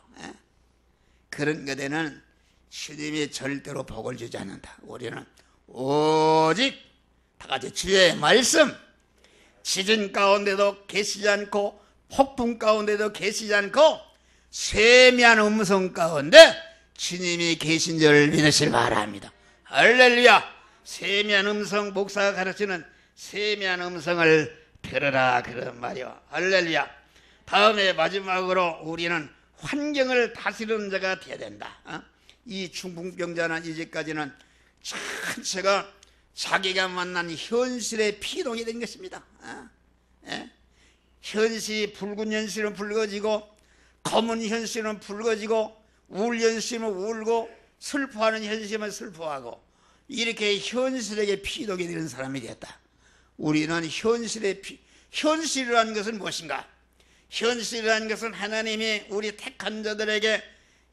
Speaker 1: 그런 것에는 주님이 절대로 복을 주지 않는다. 우리는 오직 다 같이 주의 말씀, 지진 가운데도 계시지 않고 폭풍 가운데도 계시지 않고 세미한 음성 가운데 주님이 계신 줄 믿으시기 바랍니다. 할렐루야. 세미한 음성, 목사가 가르치는 세미한 음성을 들으라 그런 말이요. 할렐루야. 다음에 마지막으로 우리는 환경을 다스리는 자가 되어야 된다. 이 중풍병자는 이제까지는 전체가 자기가 만난 현실에 피동이 된 것입니다. 현실이 붉은 현실은 붉어지고 검은 현실은 붉어지고 울 현실은 울고 슬퍼하는 현실은 슬퍼하고 이렇게 현실에게 피동이 되는 사람이 되었다. 우리는 현실이라는 것은 무엇인가? 현실이라는 것은 하나님이 우리 택한 자들에게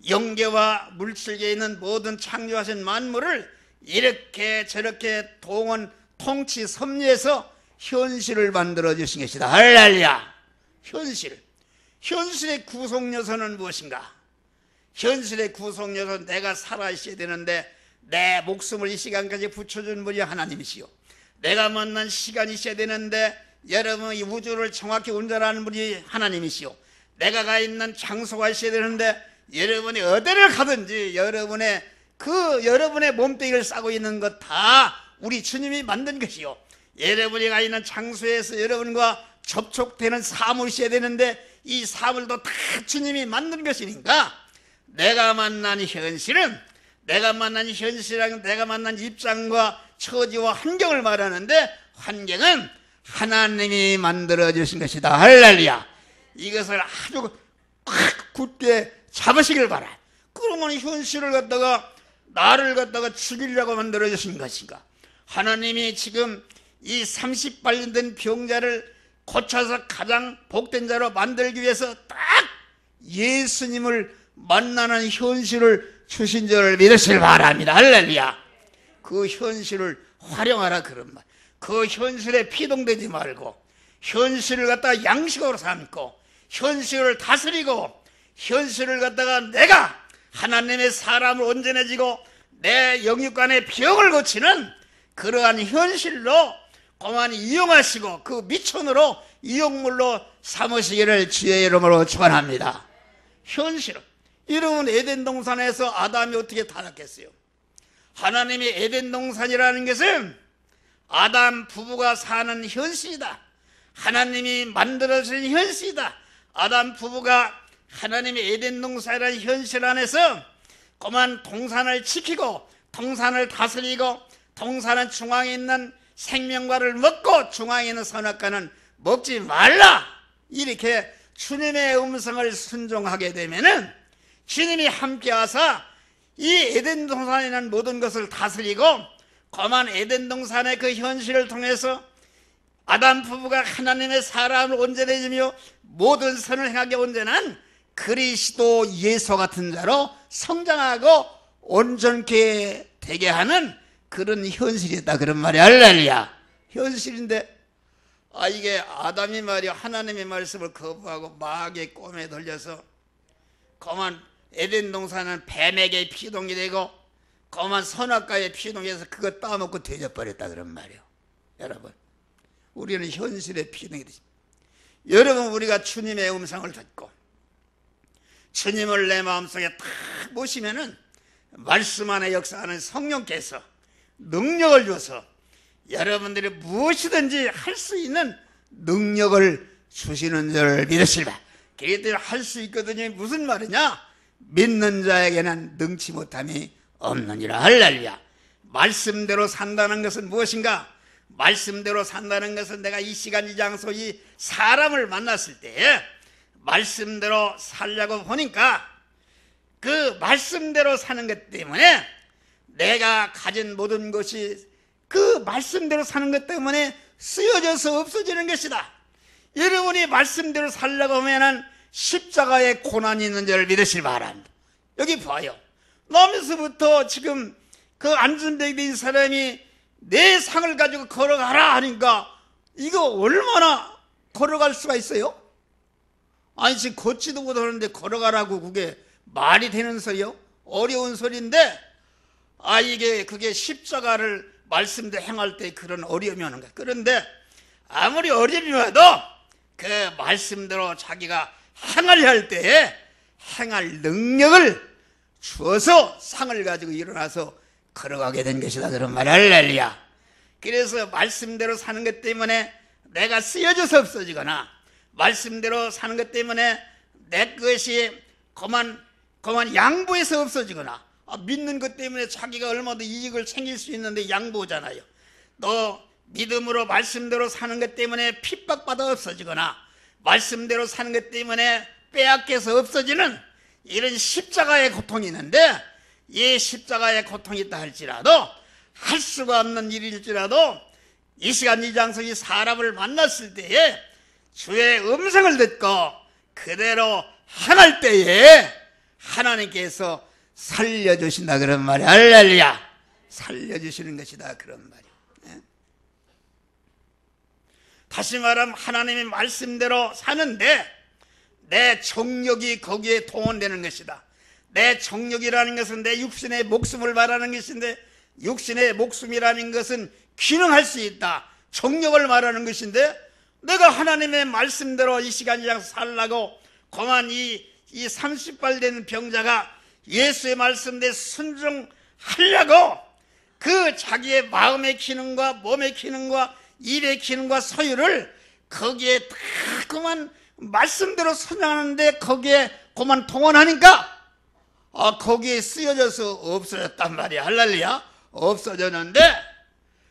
Speaker 1: 영계와 물질계에 있는 모든 창조하신 만물을 이렇게 저렇게 동원 통치 섭리해서 현실을 만들어 주신 것이다. 할렐루야. 현실의 구성 요소는 무엇인가? 현실의 구성 요소는 내가 살아 있어야 되는데 내 목숨을 이 시간까지 붙여준 분이 하나님이시요, 내가 만난 시간이 있어야 되는데 여러분 이 우주를 정확히 운전하는 분이 하나님이시요, 내가 가 있는 장소가 있어야 되는데 여러분이 어디를 가든지 여러분의 몸뚱이를 싸고 있는 것 다 우리 주님이 만든 것이요, 여러분이 가 있는 장소에서 여러분과 접촉되는 사물이 있어야 되는데 이 사물도 다 주님이 만든 것이니까 내가 만난 현실은 내가 만난 입장과 처지와 환경을 말하는데 환경은 하나님이 만들어 주신 것이다. 할렐루야. 이것을 아주 굳게 잡으시길 바라. 그러면 현실을 갖다가 나를 갖다가 죽이려고 만들어 주신 것인가? 하나님이 지금 이 38년 된 병자를 고쳐서 가장 복된 자로 만들기 위해서 딱 예수님을 만나는 현실을 주신 줄 믿으시길 바랍니다. 할렐루야. 그 현실을 활용하라 그런 말. 그 현실에 피동되지 말고 현실을 갖다가 양식으로 삼고 현실을 다스리고 현실을 갖다가 내가 하나님의 사람을 온전해지고 내 영육간의 병을 고치는 그러한 현실로 그만 이용하시고 그 미천으로 이용물로 삼으시기를 주의 이름으로 축원합니다. 현실은 여러분 에덴 동산에서 아담이 어떻게 타락했어요? 하나님이 에덴 동산이라는 것은 아담 부부가 사는 현실이다. 하나님이 만들어진 현실이다. 아담 부부가 하나님의 에덴 동산이라는 현실 안에서 그만 동산을 지키고 동산을 다스리고 동산은 중앙에 있는 생명과를 먹고 중앙에 있는 선악과는 먹지 말라, 이렇게 주님의 음성을 순종하게 되면은 주님이 함께하사 이 에덴 동산에 있는 모든 것을 다스리고 그만 에덴 동산의 그 현실을 통해서 아담 부부가 하나님의 사람을 온전해지며 모든 선을 행하게 온전한 그리스도 예수 같은 자로 성장하고 온전케 되게 하는 그런 현실이다 그런 말이 할렐루야. 현실인데 이게 아담이 말이야 하나님의 말씀을 거부하고 마귀의 꿈에 들려서 그만 에덴 동산은 뱀에게 피동이 되고 그만 선악과에 피동해서 그거 따먹고 되져버렸다 그런 말이에요. 여러분 우리는 현실에 피동이 되죠. 여러분 우리가 주님의 음성을 듣고 주님을 내 마음속에 탁 모시면은 말씀 안에 역사하는 성령께서 능력을 줘서 여러분들이 무엇이든지 할 수 있는 능력을 주시는 줄 믿으시라. 그래도 할 수 있거든요. 무슨 말이냐? 믿는 자에게는 능치 못함이 없느니라. 할렐루야. 말씀대로 산다는 것은 무엇인가? 말씀대로 산다는 것은 내가 이 시간 이 장소 이 사람을 만났을 때 말씀대로 살려고 보니까 그 말씀대로 사는 것 때문에 내가 가진 모든 것이 그 말씀대로 사는 것 때문에 쓰여져서 없어지는 것이다. 여러분이 말씀대로 살려고 하면 십자가에 고난이 있는 줄 믿으시기 바랍니다. 여기 봐요. 나면서부터 지금 그 안전되게 된 사람이 내 상을 가지고 걸어가라 하니까 이거 얼마나 걸어갈 수가 있어요? 아니 지금 걷지도 못하는데 걸어가라고 그게 말이 되는 소리요? 어려운 소리인데 이게 그게 십자가를 말씀대로 행할 때 그런 어려움이 오는 거야. 그런데 아무리 어려움이 와도 그 말씀대로 자기가 행하려 할 때에 행할 능력을 주어서 상을 가지고 일어나서 걸어가게 된 것이다. 그런 말. 할렐루야. 그래서 말씀대로 사는 것 때문에 내가 쓰여져서 없어지거나, 말씀대로 사는 것 때문에 내 것이 그만 양보해서 없어지거나, 믿는 것 때문에 자기가 얼마도 이익을 챙길 수 있는데 양보잖아요. 또 믿음으로 말씀대로 사는 것 때문에 핍박받아 없어지거나, 말씀대로 사는 것 때문에 빼앗겨서 없어지는 이런 십자가의 고통이 있는데, 이 십자가의 고통이 있다 할지라도, 할 수가 없는 일일지라도 이 시간 이 장소에 사람을 만났을 때에 주의 음성을 듣고 그대로 행할 때에 하나님께서 살려주신다. 그런 말이야. 할렐루야. 살려주시는 것이다. 그런 말이야. 다시 말하면 하나님의 말씀대로 사는데 내 정력이 거기에 동원되는 것이다. 내 정력이라는 것은 내 육신의 목숨을 말하는 것인데, 육신의 목숨이라는 것은 기능할 수 있다. 정력을 말하는 것인데, 내가 하나님의 말씀대로 이 시간이랑 살라고 그만 이 30발 된 병자가 예수의 말씀대로 순종하려고 그 자기의 마음의 기능과 몸의 기능과 입의 기능과 소유를 거기에 다 그만 말씀대로 순종하는데 거기에 그만 동원하니까 거기에 쓰여져서 없어졌단 말이야. 할렐루야. 없어졌는데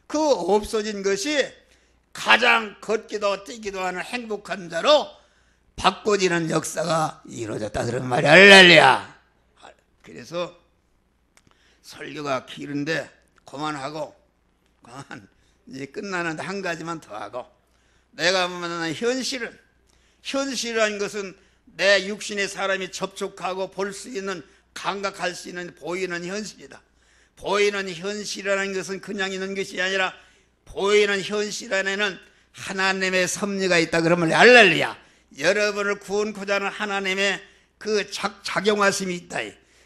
Speaker 1: 그 없어진 것이 가장 걷기도 뛰기도 하는 행복한 자로 바꿔지는 역사가 이루어졌다. 그런 말이야. 할렐루야. 그래서 설교가 길은데 그만하고 이제 끝나는데 한 가지만 더 하고, 내가 만난 현실이라는 것은 내 육신의 사람이 접촉하고 볼 수 있는, 감각할 수 있는 보이는 현실이다. 보이는 현실이라는 것은 그냥 있는 것이 아니라 보이는 현실 안에는 하나님의 섭리가 있다. 그러면 할렐루야. 여러분을 구원코자 하는 하나님의 그 작용하심이 있다.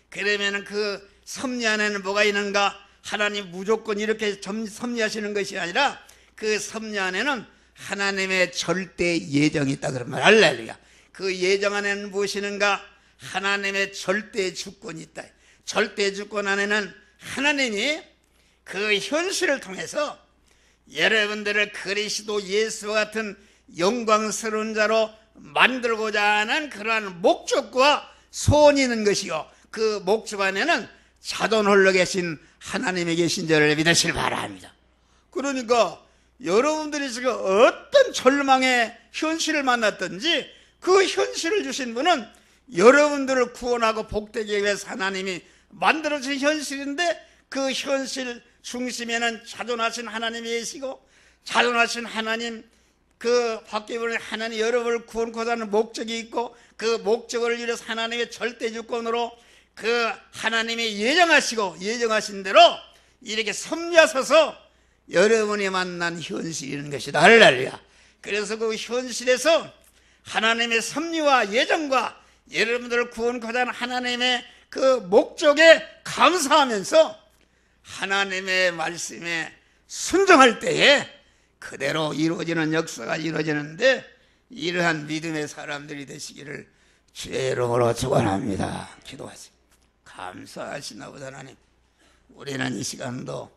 Speaker 1: 그러면 그 섭리 안에는 뭐가 있는가? 하나님 무조건 이렇게 섭리하시는 것이 아니라 그 섭리 안에는 하나님의 절대 예정이 있다. 그러면 할렐루야. 그 예정 안에는 무엇이는가? 하나님의 절대 주권이 있다. 절대 주권 안에는 하나님이 그 현실을 통해서 여러분들을 그리스도 예수와 같은 영광스러운 자로 만들고자 하는 그러한 목적과 소원이 있는 것이요, 그 목적 안에는 자돈 홀로 계신 하나님이 계신 줄을 믿으시길 바랍니다. 그러니까 여러분들이 지금 어떤 절망의 현실을 만났든지 그 현실을 주신 분은 여러분들을 구원하고 복되게 위해서 하나님이 만들어진 현실인데, 그 현실 중심에는 자존하신 하나님이 계시고, 자존하신 하나님 그 밖에 보는 하나님 여러분을 구원코자 하는 목적이 있고, 그 목적을 위해서 하나님의 절대 주권으로 그 하나님이 예정하시고 예정하신 대로 이렇게 섭리하셔서 여러분이 만난 현실인 것이다. 할렐루야. 그래서 그 현실에서 하나님의 섭리와 예정과 여러분들을 구원코자 하는 하나님의 그 목적에 감사하면서 하나님의 말씀에 순종할 때에 그대로 이루어지는 역사가 이루어지는데, 이러한 믿음의 사람들이 되시기를 주의 이름으로 축원합니다. 기도하세요. 감사하시나 보다 하나님, 우리는 이 시간도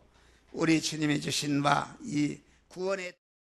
Speaker 1: 우리 주님이 주신 바 이 구원의